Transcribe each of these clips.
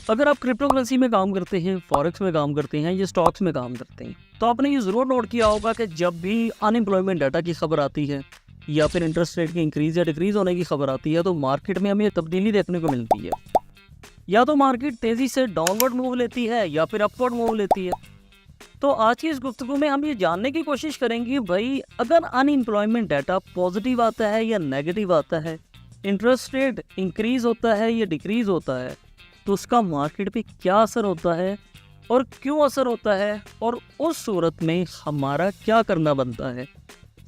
अगर आप crypto currency में काम करते हैं, फॉरेक्स में काम करते हैं या स्टॉक्स में काम करते हैं, तो आपने ये ज़रूर नोट किया होगा कि जब भी अनएम्प्लॉयमेंट डाटा की खबर आती है या फिर इंटरेस्ट रेट की इंक्रीज़ या डिक्रीज़ होने की खबर आती है, तो मार्केट में हमें तब्दीली देखने को मिलती है। या तो मार्केट तेज़ी से डाउनवर्ड मूव लेती है या फिर अपवर्ड मूव लेती है। तो आज की इस गुफ्तगू में हम ये जानने की कोशिश करेंगे भाई, अगर अनएम्प्लॉयमेंट डाटा पॉजिटिव आता है या नेगेटिव आता है, इंटरेस्ट रेट इंक्रीज़ होता है या डिक्रीज़ होता है, तो उसका मार्केट पे क्या असर होता है और क्यों असर होता है, और उस सूरत में हमारा क्या करना बनता है।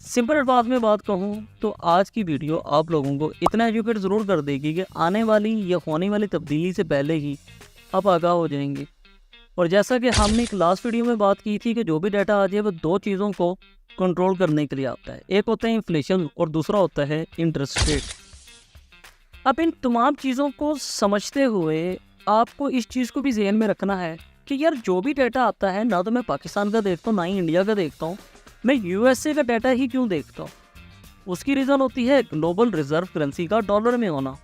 सिंपल अल्फाज में बात कहूँ तो आज की वीडियो आप लोगों को इतना एजुकेट ज़रूर कर देगी कि आने वाली या होने वाली तब्दीली से पहले ही आप आगाह हो जाएंगे। और जैसा कि हमने एक लास्ट वीडियो में बात की थी कि जो भी डाटा आ जाए वो दो चीज़ों को कंट्रोल करने के लिए आता है, एक होता है इन्फ्लेशन और दूसरा होता है इंटरेस्ट रेट। अब इन तमाम चीज़ों को समझते हुए आपको इस चीज़ को भी ज़हन में रखना है कि यार जो भी डाटा आता है, ना तो मैं पाकिस्तान का देखता हूँ ना ही इंडिया का देखता हूँ, मैं यूएसए का डाटा ही क्यों देखता हूँ। उसकी रीज़न होती है ग्लोबल रिजर्व करेंसी का डॉलर में होना।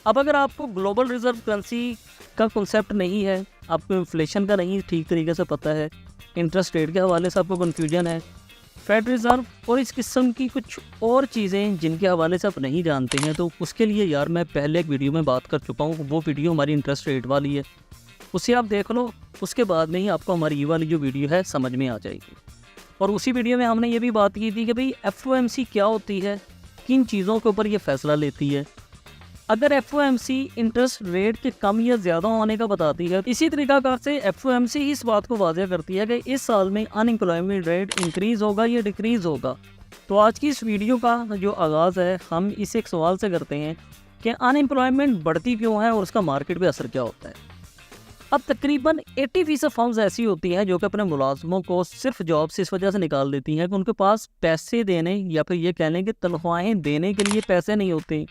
अब अगर आपको ग्लोबल रिजर्व करेंसी का कॉन्सेप्ट नहीं है, आपको इन्फ्लेशन का नहीं ठीक तरीके से पता है, इंटरेस्ट रेट के हवाले से आपको कन्फ्यूजन है, फेड रिज़र्व और इस किस्म की कुछ और चीज़ें जिनके हवाले से आप नहीं जानते हैं, तो उसके लिए यार मैं पहले एक वीडियो में बात कर चुका हूँ। वो वीडियो हमारी इंटरेस्ट रेट वाली है, उसे आप देख लो। उसके बाद में ही आपको हमारी ये वाली जो वीडियो है समझ में आ जाएगी। और उसी वीडियो में हमने ये भी बात की थी कि भाई FOMC क्या होती है, किन चीज़ों के ऊपर ये फ़ैसला लेती है। अगर FOMC इंटरेस्ट रेट के कम या ज़्यादा होने का बताती है, इसी तरीक़ाकार से FOMC ही इस बात को वाज़ेह करती है कि इस साल में अनएम्प्लॉयमेंट रेट इंक्रीज़ होगा या डिक्रीज़ होगा। तो आज की इस वीडियो का जो आगाज़ है, हम इस एक सवाल से करते हैं कि अनएम्प्लॉयमेंट बढ़ती क्यों है और उसका मार्केट पर असर क्या होता है। अब तकरीबन 80% फर्म्स ऐसी होती हैं जो कि अपने मुलाजमों को सिर्फ जॉब से इस वजह से निकाल देती हैं कि उनके पास पैसे देने या फिर ये कह लें कि तनख्वाहें देने के लिए पैसे नहीं होते,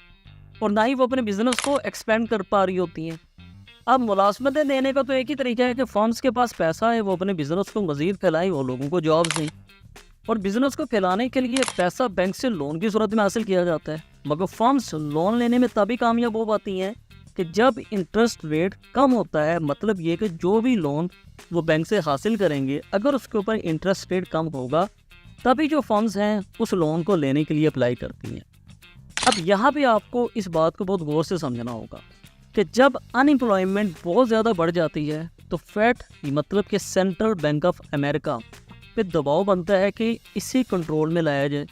और ना ही वो अपने बिजनेस को एक्सपेंड कर पा रही होती हैं। अब मुलाजमतें देने का तो एक ही तरीका है कि फर्म्स के पास पैसा है, वो अपने बिजनेस को मज़ीद फैलाएं, वो लोगों को जॉब्स दें। और बिजनेस को फैलाने के लिए पैसा बैंक से लोन की सूरत में हासिल किया जाता है, मगर फर्म्स लोन लेने में तभी कामयाब हो पाती हैं कि जब इंटरेस्ट रेट कम होता है। मतलब ये कि जो भी लोन वो बैंक से हासिल करेंगे, अगर उसके ऊपर इंटरेस्ट रेट कम होगा, तभी जो फर्म्स हैं उस लोन को लेने के लिए अप्लाई करती हैं। अब यहाँ पे आपको इस बात को बहुत गौर से समझना होगा कि जब अनएम्प्लॉयमेंट बहुत ज़्यादा बढ़ जाती है तो फेड, मतलब कि सेंट्रल बैंक ऑफ अमेरिका पे दबाव बनता है कि इसे कंट्रोल में लाया जाए।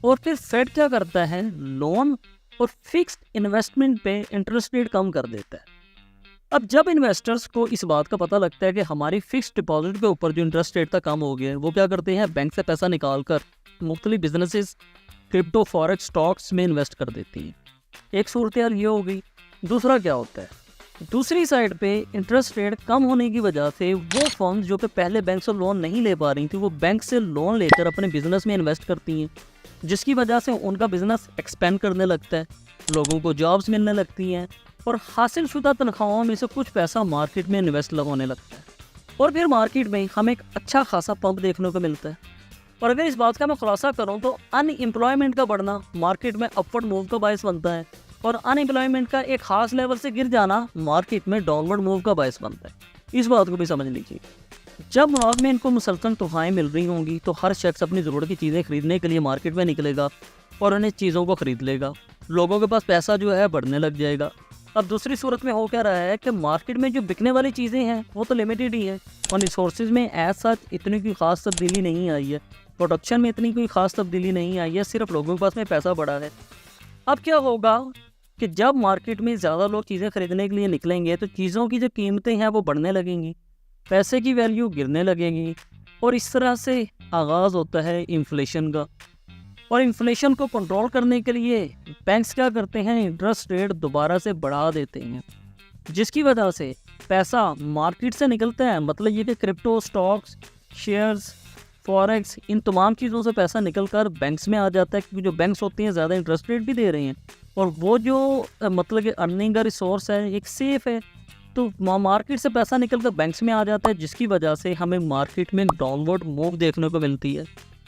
और फिर फेड क्या करता है, लोन और फिक्स्ड इन्वेस्टमेंट पे इंटरेस्ट रेट कम कर देता है। अब जब इन्वेस्टर्स को इस बात का पता लगता है कि हमारी फिक्स्ड डिपॉजिट के ऊपर जो इंटरेस्ट रेट था कम हो गया है, वो क्या करते हैं, बैंक से पैसा निकाल कर मुख्तलिफ बिजनेसेस, क्रिप्टो, फॉरेक्स, स्टॉक्स में इन्वेस्ट कर देती हैं। एक सूरत हाल ये हो गई। दूसरा क्या होता है, दूसरी साइड पे इंटरेस्ट रेट कम होने की वजह से वो फर्म्स जो कि पहले बैंक से लोन नहीं ले पा रही थी, वो बैंक से लोन लेकर अपने बिजनेस में इन्वेस्ट करती हैं, जिसकी वजह से उनका बिजनेस एक्सपेंड करने लगता है, लोगों को जॉब्स मिलने लगती हैं और हासिल शुदा तनख्वाहों में से कुछ पैसा मार्केट में इन्वेस्ट होने लगता है। और फिर मार्केट में हमें एक अच्छा खासा पंप देखने को मिलता है। और अगर इस बात का मैं खुलासा करूं तो अनएम्प्लॉयमेंट का बढ़ना मार्केट में अपवर्ड मूव का बायस बनता है, और अनएम्प्लॉयमेंट का एक खास लेवल से गिर जाना मार्केट में डाउनवर्ड मूव का बायस बनता है। इस बात को भी समझ लीजिए। जब मुलाजमीन को मुसलसल तोहफाएँ मिल रही होंगी तो हर शख्स अपनी ज़रूरत की चीज़ें खरीदने के लिए मार्केट में निकलेगा और उन्हें चीज़ों को ख़रीद लेगा। लोगों के पास पैसा जो है बढ़ने लग जाएगा। अब दूसरी सूरत में हो क्या रहा है कि मार्केट में जो बिकने वाली चीज़ें हैं वो तो लिमिटेड ही है, और रिसोर्सेज में एज सच इतनी कोई ख़ास तब्दीली नहीं आई है, प्रोडक्शन में इतनी कोई ख़ास तब्दीली नहीं आई है, सिर्फ लोगों के पास में पैसा बढ़ा है। अब क्या होगा कि जब मार्केट में ज़्यादा लोग चीज़ें खरीदने के लिए निकलेंगे तो चीज़ों की जो कीमतें हैं वो बढ़ने लगेंगी, पैसे की वैल्यू गिरने लगेगी, और इस तरह से आगाज़ होता है इन्फ्लेशन का। और इन्फ्लेशन को कंट्रोल करने के लिए बैंक्स क्या करते हैं, इंटरेस्ट रेट दोबारा से बढ़ा देते हैं, जिसकी वजह से पैसा मार्केट से निकलता है। मतलब ये कि क्रिप्टो, स्टॉक्स, शेयर्स, फॉरेक्स, इन तमाम चीज़ों से पैसा निकल कर बैंक्स में आ जाता है, क्योंकि जो बैंक्स होती हैं ज़्यादा इंटरेस्ट रेट भी दे रही हैं, और वो जो मतलब कि अर्निंग का रिसोर्स है एक सेफ़ है, तो मार्केट से पैसा निकल कर बैंक्स में आ जाता है, जिसकी वजह से हमें मार्केट में डाउनवर्ड मूव देखने को मिलती है।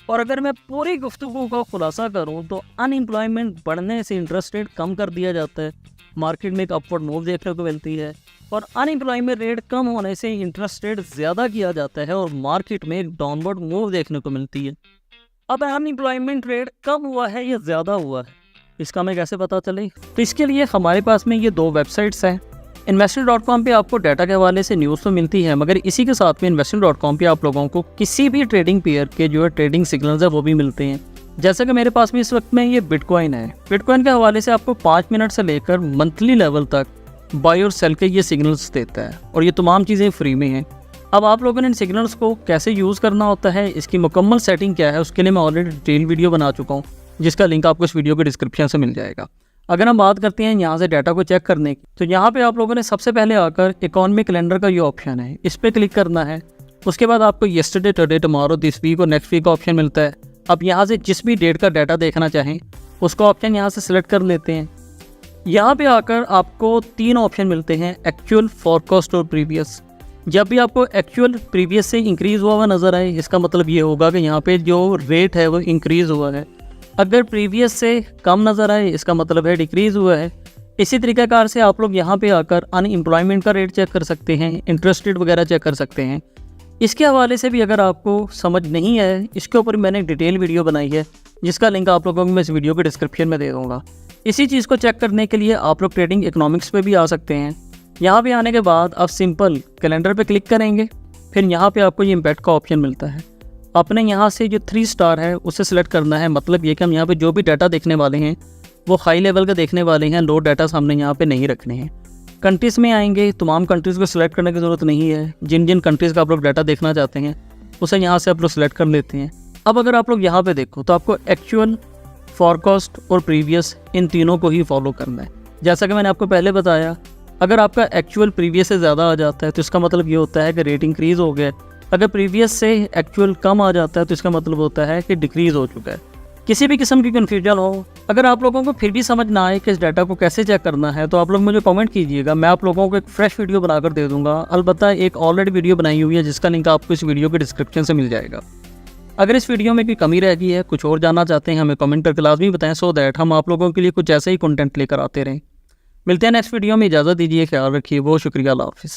और अगर मैं पूरी गुफ्तगू का खुलासा करूं तो अनएम्प्लॉयमेंट बढ़ने से इंटरेस्ट रेट कम कर दिया जाता है, मार्केट में एक अपवर्ड मूव देखने को मिलती है, और अनएम्प्लॉयमेंट रेट कम होने से इंटरेस्ट रेट ज़्यादा किया जाता है और मार्केट में एक डाउनवर्ड मूव देखने को मिलती है। अब अनएम्प्लॉयमेंट रेट कम हुआ है या ज़्यादा हुआ है, इसका हमें कैसे पता चले? तो इसके लिए हमारे पास में ये 2 वेबसाइट्स हैं। investor.com पे आपको डाटा के हवाले से न्यूज़ तो मिलती है, मगर इसी के साथ में investor.com पे आप लोगों को किसी भी ट्रेडिंग पेयर के जो है ट्रेडिंग सिग्नल्स है वो भी मिलते हैं। जैसे कि मेरे पास में इस वक्त में ये बिटकॉइन है। बिटकॉइन के हवाले से आपको 5 मिनट से लेकर मंथली लेवल तक बाय और सेल के ये सिग्नल्स देता है और ये तमाम चीज़ें फ्री में हैं। अब आप लोगों ने इन सिग्नल्स को कैसे यूज़ करना होता है, इसकी मुकम्मल सेटिंग क्या है, उसके लिए मैं ऑलरेडी डिटेल वीडियो बना चुका हूँ, जिसका लिंक आपको इस वीडियो के डिस्क्रिप्शन से मिल जाएगा। अगर हम बात करते हैं यहाँ से डाटा को चेक करने की, तो यहाँ पे आप लोगों ने सबसे पहले आकर इकोनॉमिक कैलेंडर का ये ऑप्शन है, इस पर क्लिक करना है। उसके बाद आपको yesterday, today, tomorrow, this week और नेक्स्ट वीक का ऑप्शन मिलता है। अब यहाँ से जिस भी डेट का डाटा देखना चाहें उसका ऑप्शन यहाँ से सिलेक्ट कर लेते हैं। यहाँ पे आकर आपको 3 ऑप्शन मिलते हैं, एक्चुअल, फोरकास्ट और प्रीवियस। जब भी आपको एक्चुअल प्रीवियस से इंक्रीज़ हुआ नज़र आए, इसका मतलब ये होगा कि यहाँ पे जो रेट है वो इंक्रीज़ हुआ है। अगर प्रीवियस से कम नज़र आए, इसका मतलब है डिक्रीज़ हुआ है। इसी तरीक़ाकार से आप लोग यहाँ पे आकर अनएम्प्लॉयमेंट का रेट चेक कर सकते हैं, इंटरेस्ट रेट वगैरह चेक कर सकते हैं। इसके हवाले से भी अगर आपको समझ नहीं है, इसके ऊपर मैंने एक डिटेल वीडियो बनाई है, जिसका लिंक आप लोगों को मैं इस वीडियो के डिस्क्रिप्शन में दे दूँगा। इसी चीज़ को चेक करने के लिए आप लोग ट्रेडिंग इकोनॉमिक्स पे भी आ सकते हैं। यहाँ पे आने के बाद आप सिंपल कैलेंडर पे क्लिक करेंगे, फिर यहाँ पे आपको ये इम्पैक्ट का ऑप्शन मिलता है। आपने यहाँ से जो 3 स्टार है उसे सिलेक्ट करना है। मतलब ये कि हम यहाँ पे जो भी डाटा देखने वाले हैं वो हाई लेवल का देखने वाले हैं, लो डाटा सामने यहाँ पे नहीं रखने हैं। कंट्रीज़ में आएंगे, तमाम कंट्रीज़ को सिलेक्ट करने की ज़रूरत नहीं है। जिन जिन कंट्रीज़ का आप लोग डाटा देखना चाहते हैं उसे यहाँ से आप लोग सिलेक्ट कर लेते हैं। अब अगर आप लोग यहाँ पे देखो तो आपको एक्चुअल, फोरकास्ट और प्रीवियस इन तीनों को ही फॉलो करना है। जैसा कि मैंने आपको पहले बताया, अगर आपका एक्चुअल प्रीवियस से ज़्यादा आ जाता है तो इसका मतलब ये होता है कि रेट इंक्रीज़ हो गया। अगर प्रीवियस से एक्चुअल कम आ जाता है तो इसका मतलब होता है कि डिक्रीज़ हो चुका है। किसी भी किस्म की कन्फ्यूजन हो, अगर आप लोगों को फिर भी समझ ना आए कि इस डाटा को कैसे चेक करना है, तो आप लोग मुझे कमेंट कीजिएगा। मैं आप लोगों को एक फ्रेश वीडियो बनाकर दे दूंगा। अलबत्ता एक ऑलरेडी वीडियो बनाई हुई है जिसका लिंक आपको इस वीडियो के डिस्क्रिप्शन से मिल जाएगा। अगर इस वीडियो में कोई कमी रह गई है, कुछ और जानना चाहते हैं, हमें कमेंट करके लाजमी बताएं, सो दैट हम आप लोगों के लिए कुछ ऐसा ही कंटेंट लेकर आते रहें। मिलते हैं नेक्स्ट वीडियो में, इजाज़त दीजिए, ख्याल रखिए, बहुत शुक्रिया, अल्लाह हाफिज़।